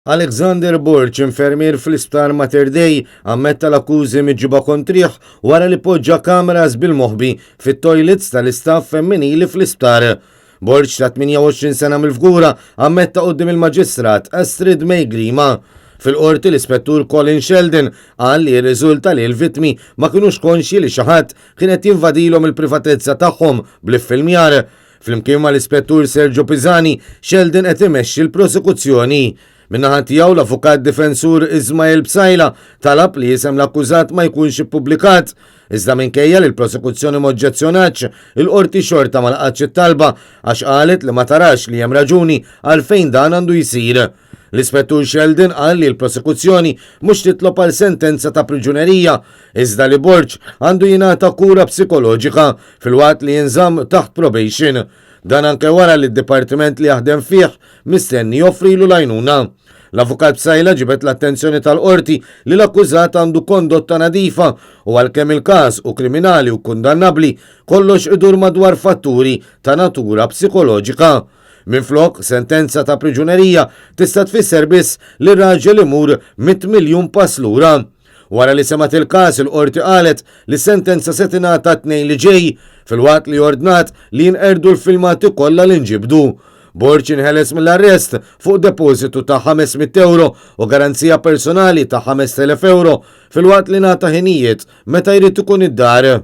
Alexander Borch, infermier fl-isptar Mater Dei, ammetta l-akkużi miġġuba kontriħ wara li poġġa kameras bil-moħbi fit-toilets tal-istaff femminili fl-isptar. Borch ta' 28 sena mill-fgura ammetta qudiem il-maġistrat Astrid Mejgrima. Fil-qorti l-ispettur Colin Sheldon qal li r-riżulta li l-vittmi ma kinux konxji li xi ħadd kienet jinvadilhom il-privatezza tagħhom bl-iffilmjar. Flimkien mal-ispettur Sergio Pisani, Sheldon qed imexxi l-prosekuzzjoni. Minnaħa tiegħu l-avukat difensur Ismail Bsajla talab li jisem l-akkużat ma jkunx ippubblikat. Iżda minkejja li l-prosekuzzjoni moġġezzjonax, il-qorti xorta ma laqatx it-talba għax qalet li ma tarax li hemm raġuni għalfejn dan għandu jsir. L-ispettur Sheldon qal li l-prosekuzzjoni mhux titlob għal sentenza ta' priġunerija, iżda li Borch għandu jingħata kura psikoloġika filwaqt li jinżamm taħt probation. Dan anke wara li d-dipartiment li jaħdem fih mistenni joffrilu l-għajnuna. L-avukat Bsajla ġibet l-attenzjoni tal-qorti li l-akkużat għandu kondotta nadifa u għalkemm il-każ u kriminali u kundannabli kollox idur madwar fatturi ta' natura psikoloġika. Minflok sentenza ta' priġunerija tista' tfisser biss li r-raġel imur 100 miljun pass lura. Wara li semat il-każ il-qorti qalet li sentenza se tingħata t-tnejn li ġej filwaqt li ordnat li jinqerdu l-filmati kollha li nġibdu. Borch inħeles mill-arrest fuq depositu ta' 500 euro u garanzija personali ta' 5,000 euro filwaqt li ngħata ħinijiet meta jrid ikun id-dar.